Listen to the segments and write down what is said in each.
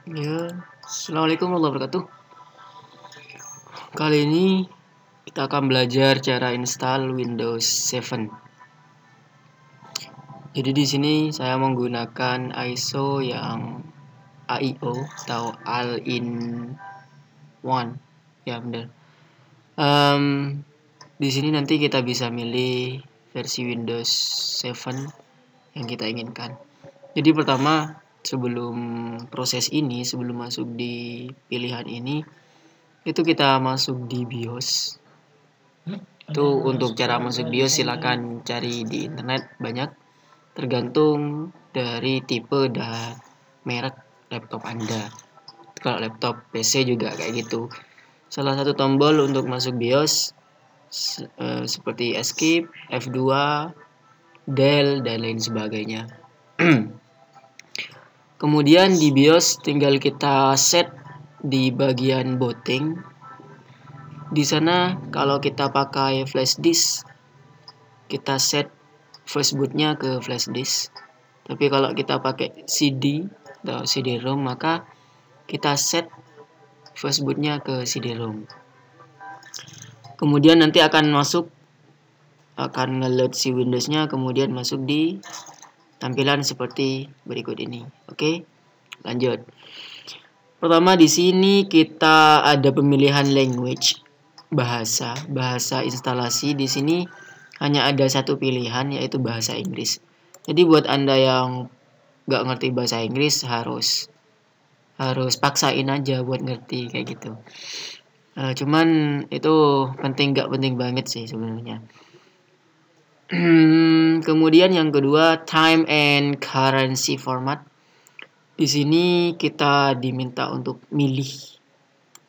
Ya, Assalamualaikum warahmatullahi wabarakatuh. Kali ini kita akan belajar cara install Windows 7. Jadi di sini saya menggunakan ISO yang AIO atau All-in-One. Ya benar. Di sini nanti kita bisa milih versi Windows 7 yang kita inginkan. Jadi pertama, sebelum masuk di pilihan ini, itu kita masuk di BIOS. Itu untuk cara masuk BIOS silakan cari di internet, banyak, tergantung dari tipe dan merek laptop Anda. Kalau laptop PC juga kayak gitu. Salah satu tombol untuk masuk BIOS seperti Escape, F2, Del, dan lain sebagainya. Kemudian di BIOS tinggal kita set di bagian booting. Di sana kalau kita pakai flash disk, kita set flash bootnya ke flash disk. Tapi kalau kita pakai CD atau CD-ROM, maka kita set flash bootnya ke CD-ROM. Kemudian nanti akan nge-load si Windows-nya, kemudian masuk di tampilan seperti berikut ini. Oke, lanjut. Pertama di sini kita ada pemilihan language, bahasa instalasi. Di sini hanya ada satu pilihan, yaitu bahasa Inggris. Jadi buat Anda yang nggak ngerti bahasa Inggris harus paksain aja buat ngerti kayak gitu. Cuman itu nggak penting banget sih sebenarnya. Kemudian yang kedua, time and currency format. Di sini kita diminta untuk milih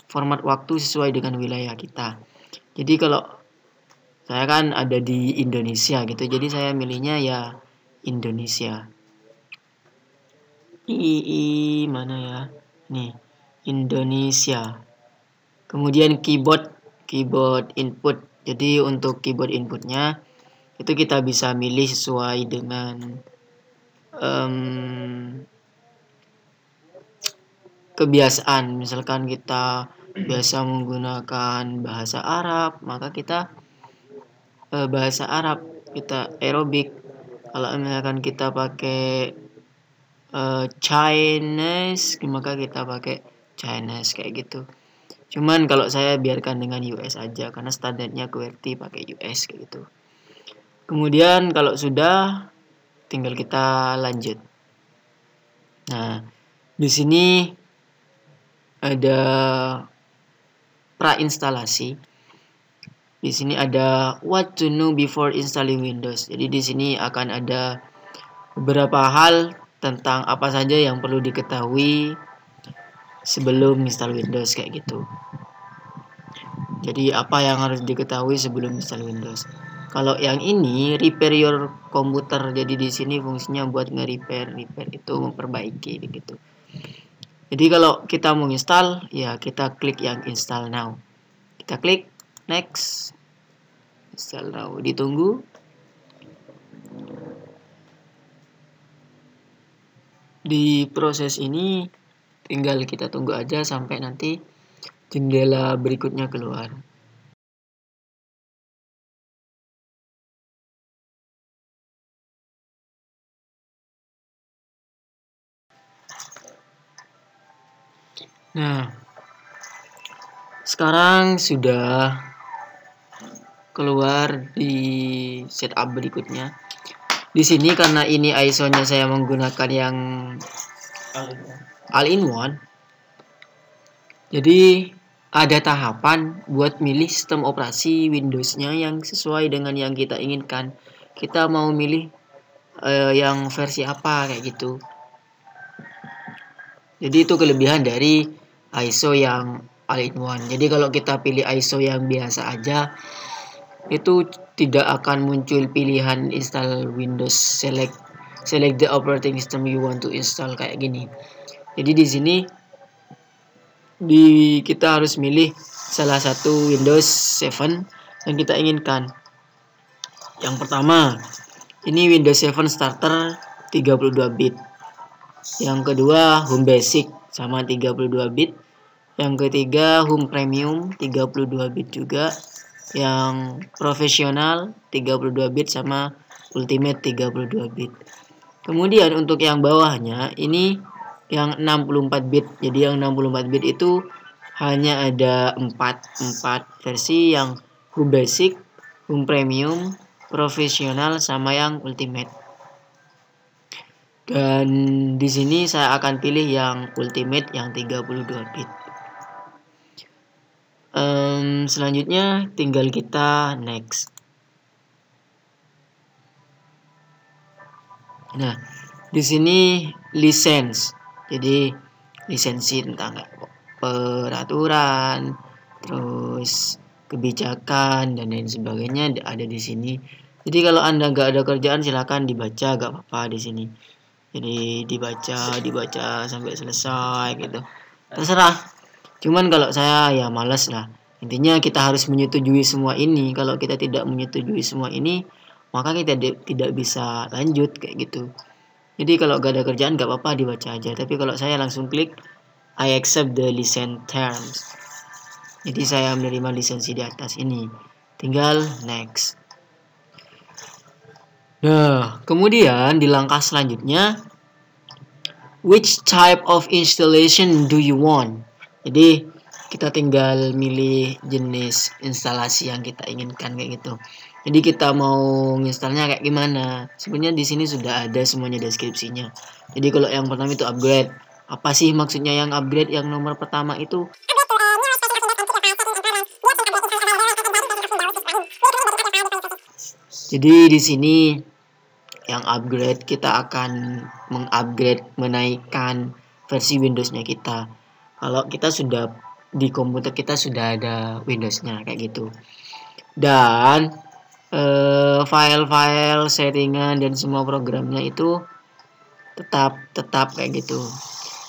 format waktu sesuai dengan wilayah kita. Jadi kalau saya kan ada di Indonesia gitu, jadi saya milihnya ya Indonesia. Mana ya? Nih, Indonesia. Kemudian keyboard input. Jadi untuk keyboard inputnya itu kita bisa milih sesuai dengan kebiasaan. Misalkan kita biasa menggunakan bahasa Arab, maka kita bahasa Arab, kita Arabic. Kalau misalkan kita pakai Chinese, maka kita pakai Chinese kayak gitu. Cuman kalau saya biarkan dengan US aja karena standarnya QWERTY pakai US kayak gitu. Kemudian kalau sudah, tinggal kita lanjut. Nah, di sini ada pra-instalasi. Di sini ada what to know before installing Windows. Jadi di sini akan ada beberapa hal tentang apa saja yang perlu diketahui sebelum install Windows kayak gitu. Jadi apa yang harus diketahui sebelum install Windows? Kalau yang ini repair your computer, jadi di sini fungsinya buat nge-repair itu memperbaiki begitu. Jadi kalau kita mau install, ya kita klik yang install now. Kita klik next, install now, ditunggu. Di proses ini tinggal kita tunggu aja sampai nanti jendela berikutnya keluar. Nah, sekarang sudah keluar di setup berikutnya. Di sini karena ini ISO-nya saya menggunakan yang all-in-one. Jadi ada tahapan buat milih sistem operasi Windows-nya yang sesuai dengan yang kita inginkan. Kita mau milih yang versi apa kayak gitu. Jadi itu kelebihan dari ISO yang all-in-one. Jadi kalau kita pilih ISO yang biasa aja, itu tidak akan muncul pilihan install Windows, select the operating system you want to install kayak gini. Jadi di sini kita harus milih salah satu Windows 7 yang kita inginkan. Yang pertama, ini Windows 7 Starter 32 bit. Yang kedua Home Basic sama 32 bit. Yang ketiga Home Premium 32 bit juga. Yang Profesional 32 bit sama Ultimate 32 bit. Kemudian untuk yang bawahnya ini yang 64 bit. Jadi yang 64 bit itu hanya ada 4 versi, yang Home Basic, Home Premium, Profesional sama yang Ultimate. Dan di sini saya akan pilih yang Ultimate yang 32 bit. Selanjutnya tinggal kita next. Nah, di sini lisensi. Jadi lisensi tentang peraturan, terus kebijakan dan lain sebagainya ada di sini. Jadi kalau Anda nggak ada kerjaan silakan dibaca, nggak apa-apa di sini. Jadi dibaca sampai selesai gitu. Terserah. Cuman kalau saya ya males lah. Intinya kita harus menyetujui semua ini. Kalau kita tidak menyetujui semua ini, maka kita tidak bisa lanjut kayak gitu. Jadi kalau gak ada kerjaan gak apa-apa dibaca aja. Tapi kalau saya langsung klik I accept the license terms. Jadi saya menerima lisensi di atas ini. Tinggal next. Nah, kemudian di langkah selanjutnya, which type of installation do you want? Jadi kita tinggal milih jenis instalasi yang kita inginkan kayak gitu. Jadi kita mau installnya kayak gimana? Sebenarnya di sini sudah ada semuanya deskripsinya. Jadi kalau yang pertama itu upgrade. Apa sih maksudnya yang upgrade? Yang nomor pertama itu jadi di sini yang upgrade kita akan mengupgrade, menaikkan versi Windowsnya kita. Kalau kita sudah di komputer kita sudah ada Windowsnya kayak gitu. Dan file-file settingan dan semua programnya itu tetap kayak gitu.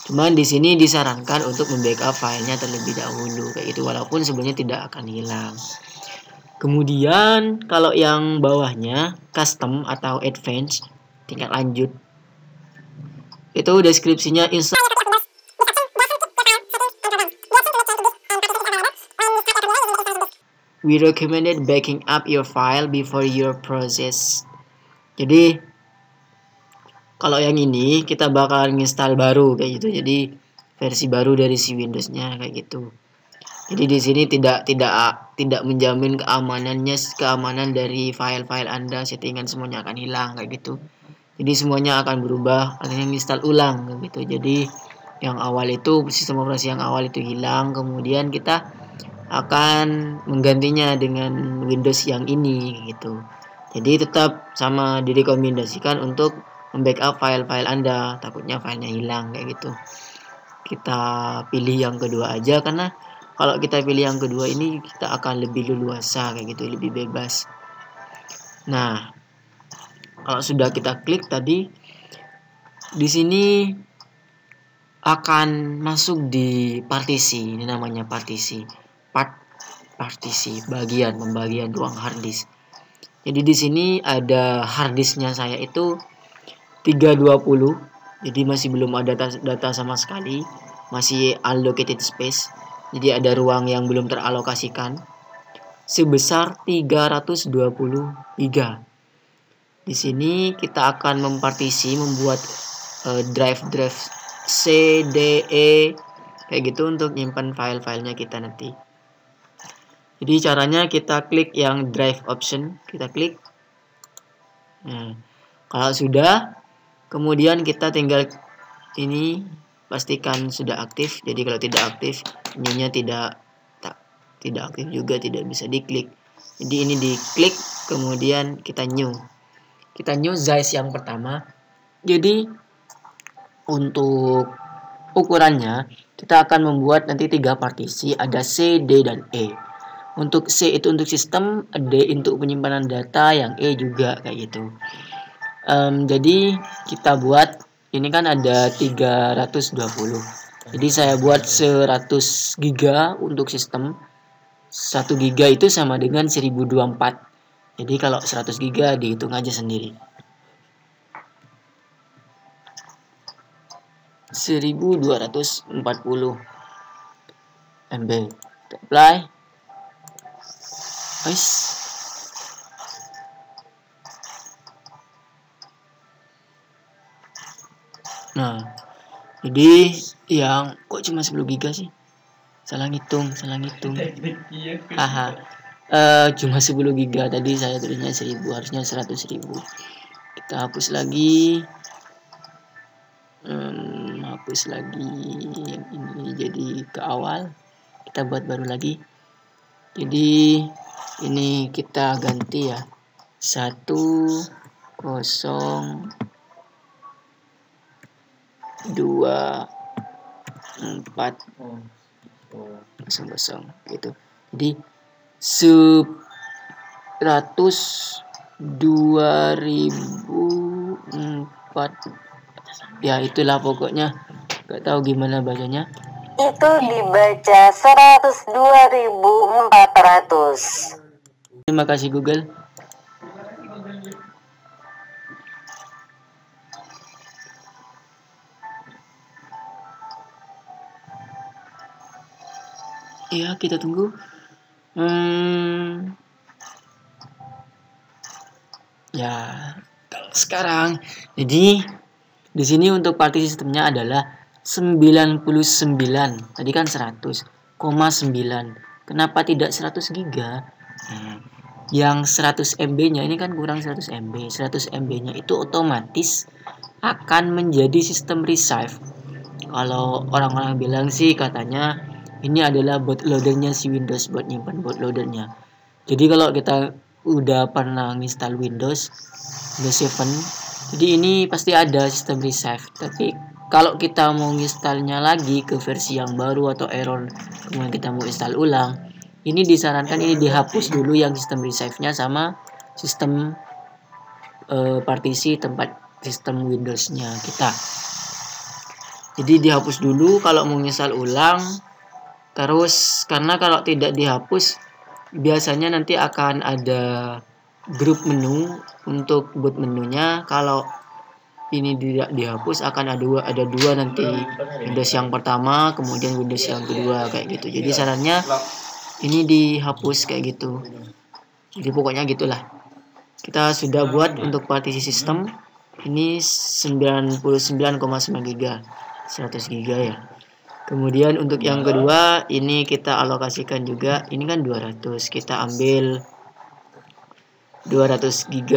Cuman di sini disarankan untuk membackup filenya terlebih dahulu kayak gitu, walaupun sebenarnya tidak akan hilang. Kemudian kalau yang bawahnya custom atau advanced, tingkat lanjut. Itu deskripsinya install. We recommended backing up your file before your process. Jadi kalau yang ini kita bakal install baru kayak gitu. Jadi versi baru dari si Windowsnya kayak gitu. Jadi di sini tidak menjamin keamanan dari file-file Anda, settingan semuanya akan hilang kayak gitu. Jadi semuanya akan berubah, artinya install ulang kayak gitu. Jadi yang awal itu sistem operasi yang awal itu hilang, kemudian kita akan menggantinya dengan Windows yang ini gitu. Jadi tetap sama direkomendasikan untuk membackup file-file Anda, takutnya filenya hilang kayak gitu. Kita pilih yang kedua aja, karena kalau kita pilih yang kedua ini kita akan lebih leluasa kayak gitu, lebih bebas. Nah, kalau sudah kita klik tadi, di sini akan masuk di partisi. Ini namanya partisi. Partisi, pembagian ruang harddisk. Jadi di sini ada harddisknya saya itu 320. Jadi masih belum ada data sama sekali, masih allocated space. Jadi ada ruang yang belum teralokasikan sebesar 320 giga. Di sini kita akan membuat drive C, D, E kayak gitu untuk nyimpan file-filenya kita nanti. Jadi caranya kita klik yang drive option, kita klik. Nah, kalau sudah, kemudian kita tinggal ini pastikan sudah aktif. Jadi kalau tidak aktif, ininya tidak aktif juga, tidak bisa diklik. Jadi ini diklik, kemudian kita new size yang pertama. Jadi untuk ukurannya kita akan membuat nanti 3 partisi, ada C, D, dan E. Untuk C itu untuk sistem, D untuk penyimpanan data, yang E juga kayak gitu. Jadi kita buat ini kan ada 320. Jadi saya buat 100 giga untuk sistem. 1 giga itu sama dengan 1024. Jadi kalau 100 giga dihitung aja sendiri. 1240 MB. Apply. Guys. Nah, jadi yang kok cuma 10 GB sih? Salah ngitung. Haha. Cuma 10 GB tadi saya tulisnya 1000, harusnya 100.000. Kita hapus lagi. Hapus lagi yang ini, jadi ke awal. Kita buat baru lagi. Jadi ini kita ganti ya. 102400 gitu. Jadi 100.2004 ya, itulah pokoknya, gak tahu gimana bacanya. Itu dibaca 102.400. Terima kasih Google. Ya, kita tunggu. Ya, sekarang jadi di sini untuk partisi sistemnya adalah 99. Tadi kan 100,9. Kenapa tidak 100 GB? Yang 100 MB-nya ini kan kurang 100 MB. 100 MB-nya itu otomatis akan menjadi sistem resave. Kalau orang-orang bilang sih katanya ini adalah bootloadernya si Windows buat nyimpan bootloadernya. Jadi kalau kita udah pernah install Windows 7, jadi ini pasti ada sistem resave. Tapi kalau kita mau installnya lagi ke versi yang baru atau error, kemudian kita mau install ulang, ini disarankan ini dihapus dulu yang sistem resave-nya sama sistem partisi tempat sistem Windows-nya kita. Jadi dihapus dulu kalau mau install ulang. Terus karena kalau tidak dihapus biasanya nanti akan ada grup menu untuk boot menunya. Kalau ini tidak dihapus akan ada dua nanti, Windows yang pertama kemudian Windows yang kedua kayak gitu. Jadi sarannya ini dihapus kayak gitu. Jadi pokoknya gitulah. Kita sudah buat untuk partisi sistem ini 99,9 GB, 100 GB ya. Kemudian untuk yang kedua ini kita alokasikan juga, ini kan 200, kita ambil 200 GB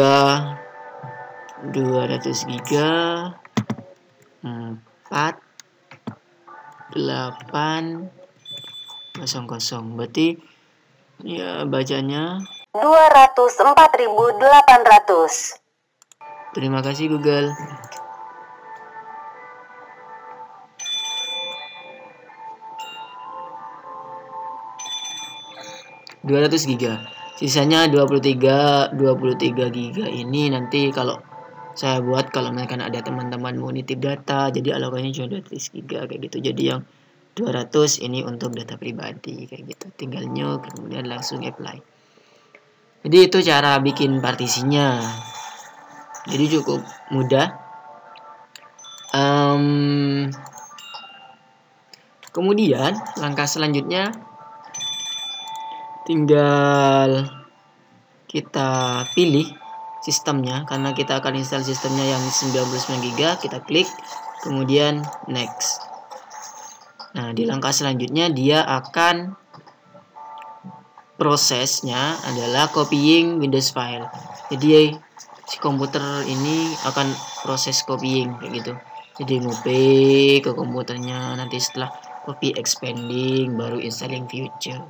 4800, berarti ya bacanya 204.800. Terima kasih Google. GB. Sisanya 23 GB ini nanti kalau saya buat, kalau misalkan ada teman-teman mau nitip data, jadi alokasinya cuma 200 GB kayak gitu. Jadi yang 200 ini untuk data pribadi kayak gitu. Tinggal new kemudian langsung apply. Jadi itu cara bikin partisinya. Jadi cukup mudah. Kemudian langkah selanjutnya tinggal kita pilih sistemnya, karena kita akan install sistemnya yang 99 GB. Kita klik kemudian next. Nah, di langkah selanjutnya dia akan prosesnya adalah copying Windows file. Jadi si komputer ini akan proses copying kayak gitu. Jadi ngopi ke komputernya, nanti setelah copy expanding baru installing future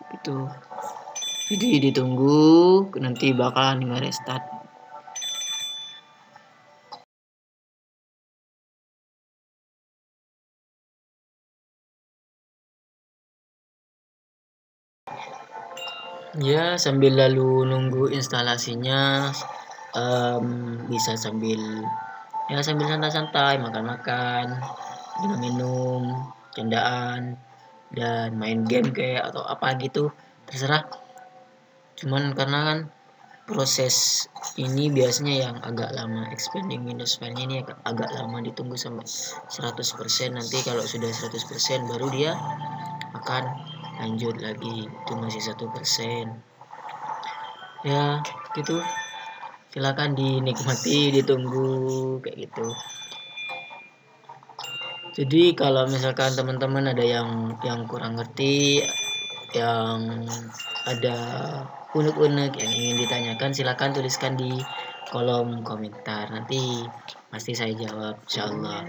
gitu. Jadi ditunggu, nanti bakalan nge-restart. Ya, sambil lalu nunggu instalasinya, bisa sambil santai-santai, makan-makan, minum-minum, candaan, dan main game kayak atau apa gitu, terserah. Cuman karena kan proses ini biasanya yang agak lama, expanding Windows file-nya ini agak lama, ditunggu sampai 100%. Nanti kalau sudah 100% baru dia akan lanjut lagi, itu masih 1%. Ya gitu, silakan dinikmati, ditunggu kayak gitu. Jadi kalau misalkan teman-teman ada yang kurang ngerti, yang ada unek-unek yang ingin ditanyakan, silakan tuliskan di kolom komentar, nanti pasti saya jawab insyaallah.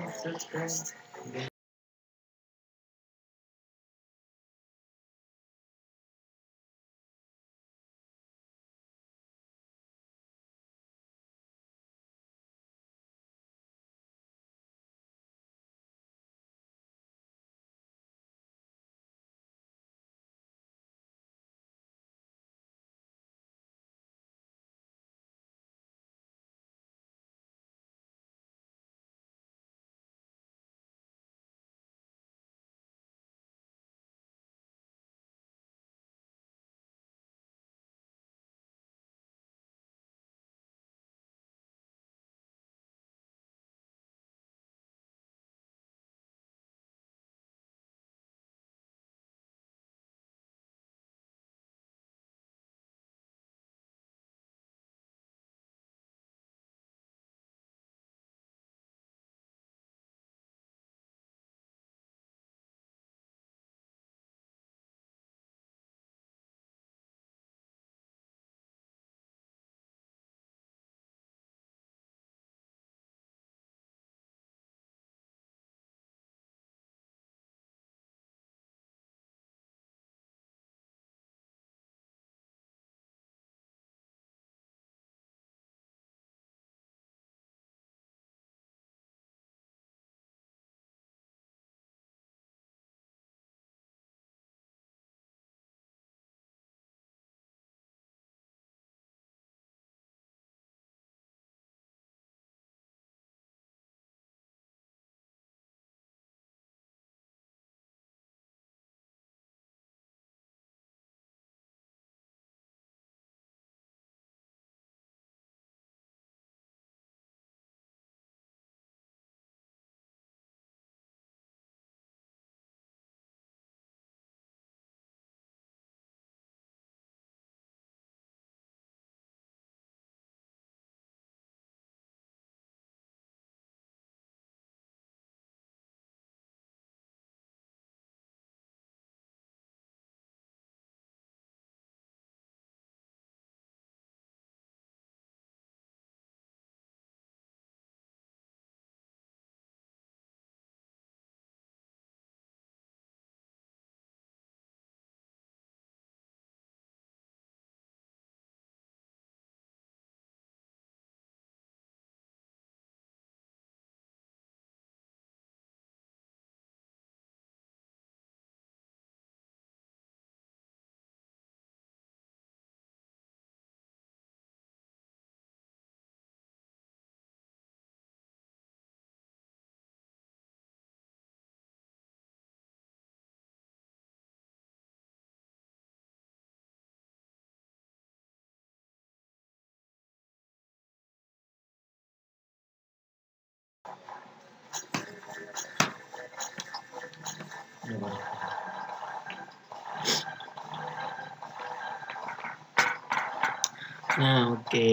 Nah, oke,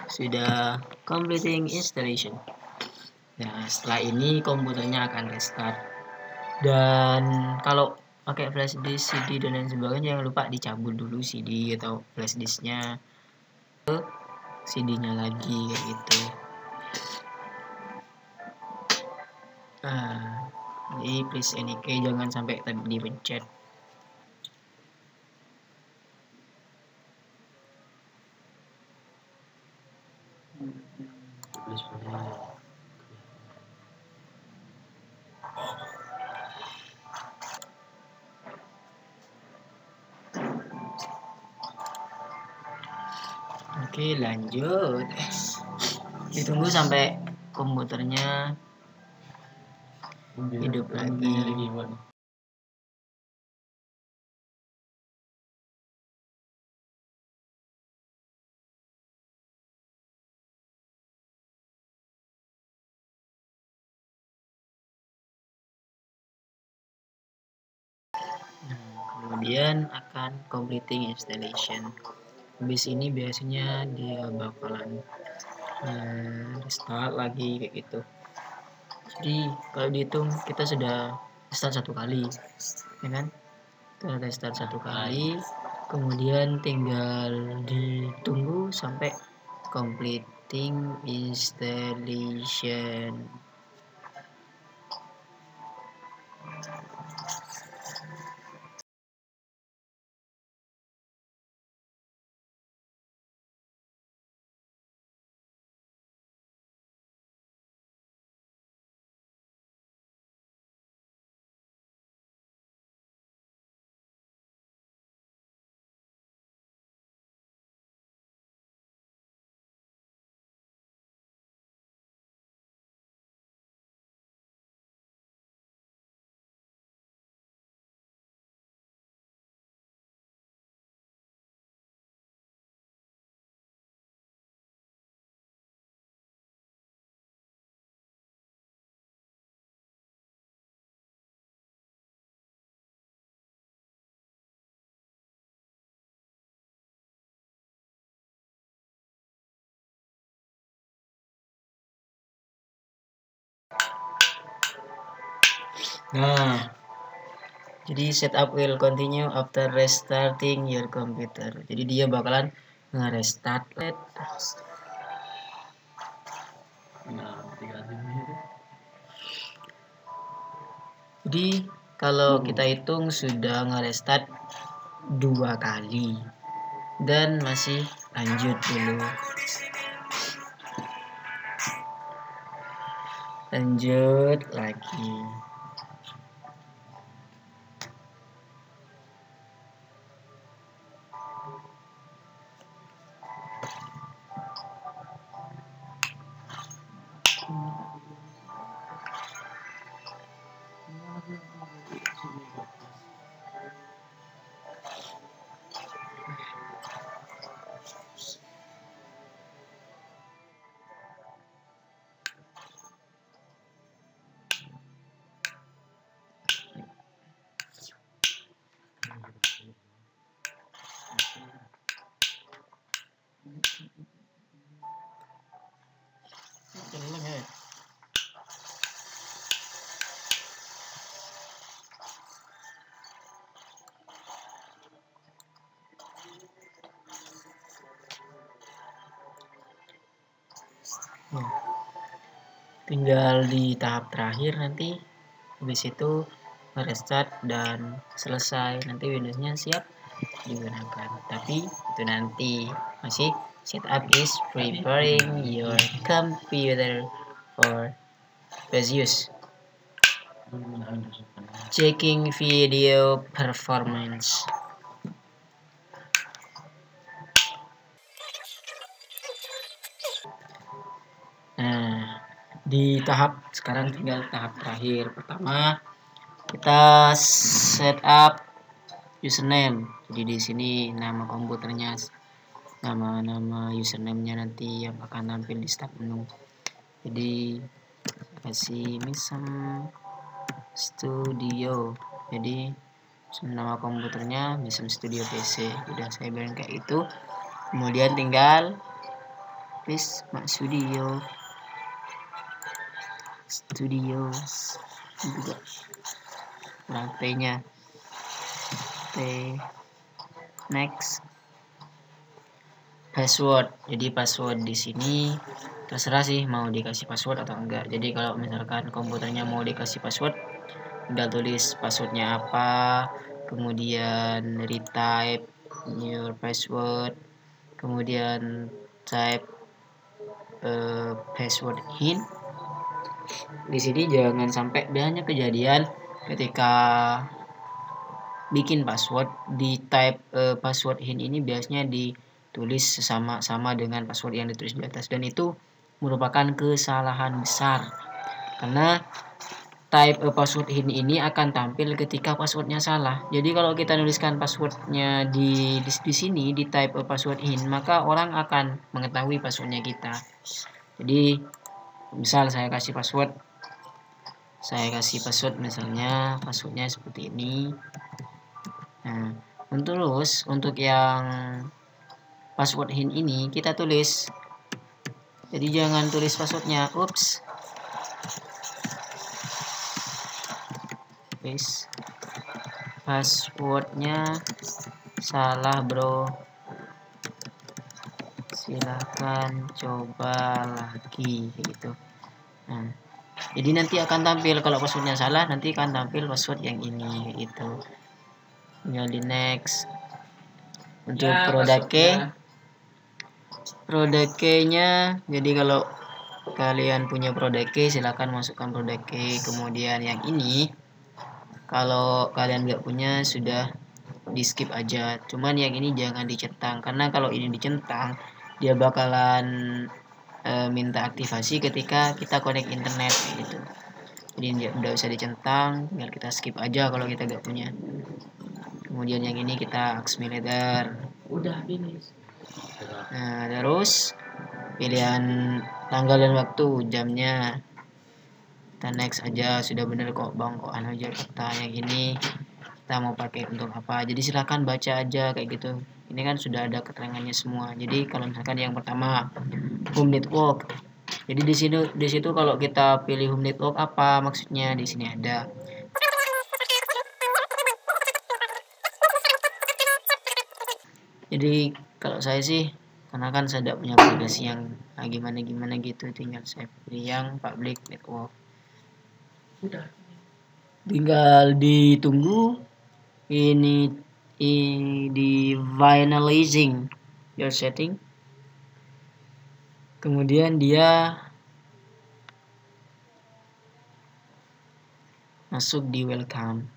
sudah completing installation. Nah, setelah ini komputernya akan restart. Dan kalau pakai flash disk, CD dan lain sebagainya, jangan lupa dicabut dulu CD atau flash disknya ke CD-nya lagi kayak gitu. Nah, jadi please any key jangan sampai dipencet. Oke, lanjut. Ditunggu sampai komputernya hidup lagi. kemudian akan completing installation. Habis ini biasanya dia bakalan restart lagi kayak gitu. Jadi kalau dihitung kita sudah restart 1 kali, ya kan? Kita restart 1 kali, kemudian tinggal ditunggu sampai completing installation. Nah, jadi setup will continue after restarting your computer. Jadi dia bakalan nge-restart. Jadi kalau kita hitung sudah nge-restart 2 kali dan masih lanjut dulu. Lanjut lagi. Tinggal di tahap terakhir nanti, habis itu restart dan selesai, nanti Windowsnya siap digunakan. Tapi itu nanti, masih setup is preparing your computer for best use, checking video performance. Nah, di tahap sekarang tinggal tahap terakhir. Pertama kita setup username. Jadi di sini nama komputernya, nama username-nya nanti yang akan tampil di start menu. Jadi kasih Misem Studio. Jadi nama komputernya Misem Studio PC. Udah saya bilang kayak itu. Kemudian tinggal please Mak Studio juga T-nya next password. Jadi password di sini terserah sih mau dikasih password atau enggak. Jadi kalau misalkan komputernya mau dikasih password, udah tulis passwordnya apa, kemudian retype your password, kemudian type password hint. Di sini jangan sampai banyak kejadian ketika bikin password di type password hint ini biasanya ditulis sama dengan password yang ditulis di atas, dan itu merupakan kesalahan besar karena type password hint ini akan tampil ketika passwordnya salah. Jadi kalau kita nuliskan passwordnya di sini di type password hint, maka orang akan mengetahui passwordnya kita. Jadi misal saya kasih password misalnya passwordnya seperti ini. Nah, untuk yang password hint ini kita tulis. Jadi jangan tulis passwordnya. Ups. Guys, passwordnya salah bro. Silahkan coba lagi gitu. Nah, jadi nanti akan tampil kalau passwordnya salah, nanti akan tampil password yang ini gitu. Tinggal di next. Untuk Ya, produk key-nya, jadi kalau kalian punya produk key silahkan masukkan produk key. Kemudian yang ini kalau kalian nggak punya sudah di skip aja. Cuman yang ini jangan dicentang, karena kalau ini dicentang dia bakalan minta aktivasi ketika kita connect internet gitu. Jadi udah usah dicentang, tinggal kita skip aja kalau kita nggak punya. Kemudian yang ini kita accumulator. Udah finish. Nah, terus pilihan tanggal dan waktu, jamnya kita next aja. Sudah bener kok bang, kok aja kata yang ini kita mau pakai untuk apa. Jadi silahkan baca aja kayak gitu. Ini kan sudah ada keterangannya semua. Jadi kalau misalkan yang pertama home network, jadi di situ kalau kita pilih home network apa maksudnya, di sini ada. Jadi kalau saya sih, karena kan saya tidak punya aplikasi yang gimana gitu, tinggal saya pilih yang public network. Udah. Tinggal ditunggu ini di finalizing your setting. Kemudian dia masuk di welcome.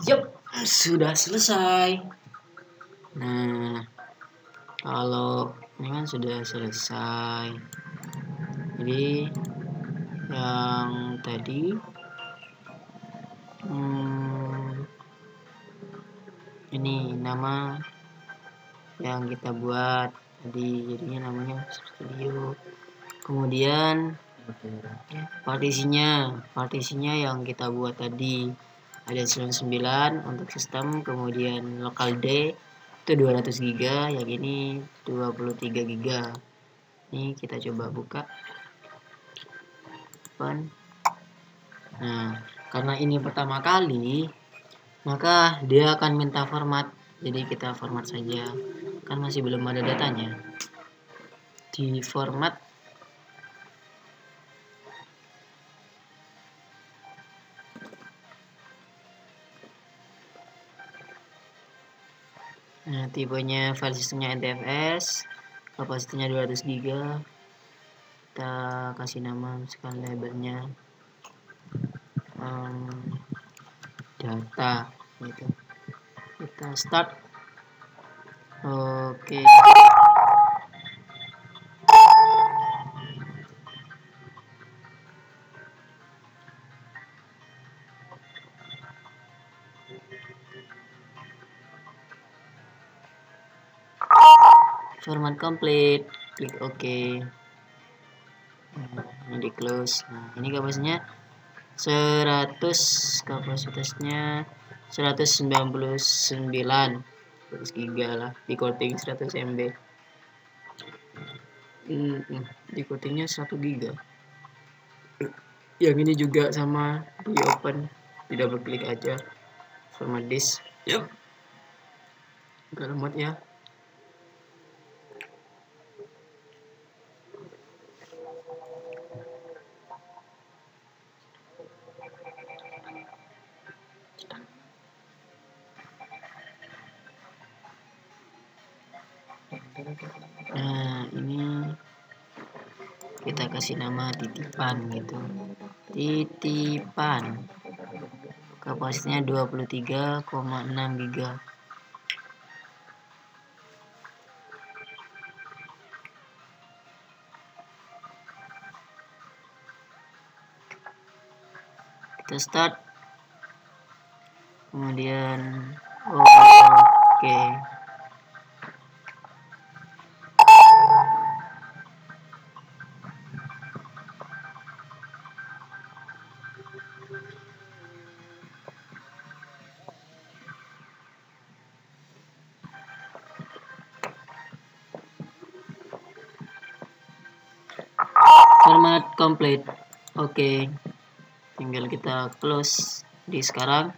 Yup, sudah selesai. Nah, kalau ini kan sudah selesai. Jadi yang tadi ini nama yang kita buat tadi, jadinya namanya studio. Kemudian partisinya yang kita buat tadi ada 99 untuk sistem, kemudian local D itu 200 GB, yang ini 23 GB. Ini kita coba buka. Nah, karena ini pertama kali, maka dia akan minta format. Jadi kita format saja, kan masih belum ada datanya. Di format. Nah, tipenya file sistemnya NTFS, kapasitasnya 200 GB. Kita kasih nama, misalkan labelnya data gitu. Kita start. Oke. Format complete, klik OK. Nah, ini di close. Nah, ini kapasitasnya kapasitasnya 199 giga lah, di coating 100 MB. Di coatingnya 1 giga. Yang ini juga sama, di open, di double klik aja, format disk. Yuk, agak lemot ya. Nah, ini kita kasih nama titipan gitu, titipan. Kapasitasnya 23,6 giga. Kita start, kemudian oke. Format complete. Oke. Tinggal kita close. Di sekarang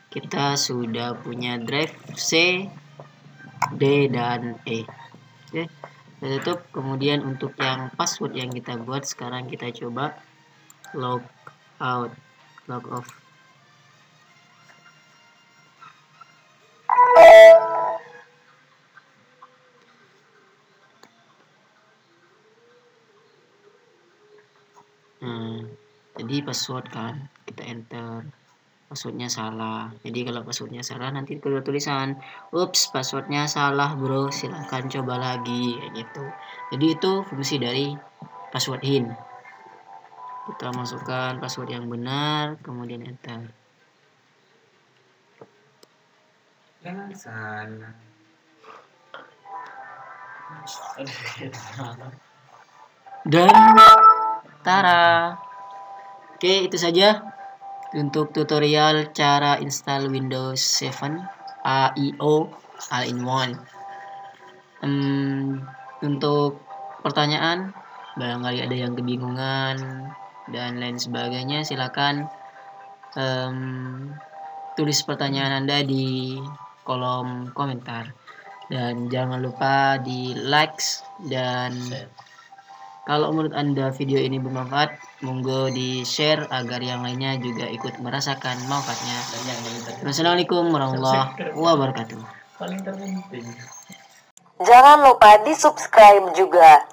kita sudah punya drive C, D, dan E. Oke. Kita tutup. Kemudian untuk yang password yang kita buat, sekarang kita coba log out, log off. Jadi password kan, kita enter, passwordnya salah. Jadi kalau passwordnya salah nanti keluar tulisan, ups, passwordnya salah bro, silahkan coba lagi, kayak gitu. Jadi itu fungsi dari password hint. Kita masukkan password yang benar, kemudian enter. Jangan sana. Dan tara. Oke, itu saja untuk tutorial cara install Windows 7 AIO All-in-One. Untuk pertanyaan, barangkali ada yang kebingungan dan lain sebagainya, silakan tulis pertanyaan Anda di kolom komentar. Dan jangan lupa di likes, dan kalau menurut Anda video ini bermanfaat, monggo di share agar yang lainnya juga ikut merasakan manfaatnya. Wassalamualaikum warahmatullahi wabarakatuh. Paling terpenting. Jangan lupa di subscribe juga.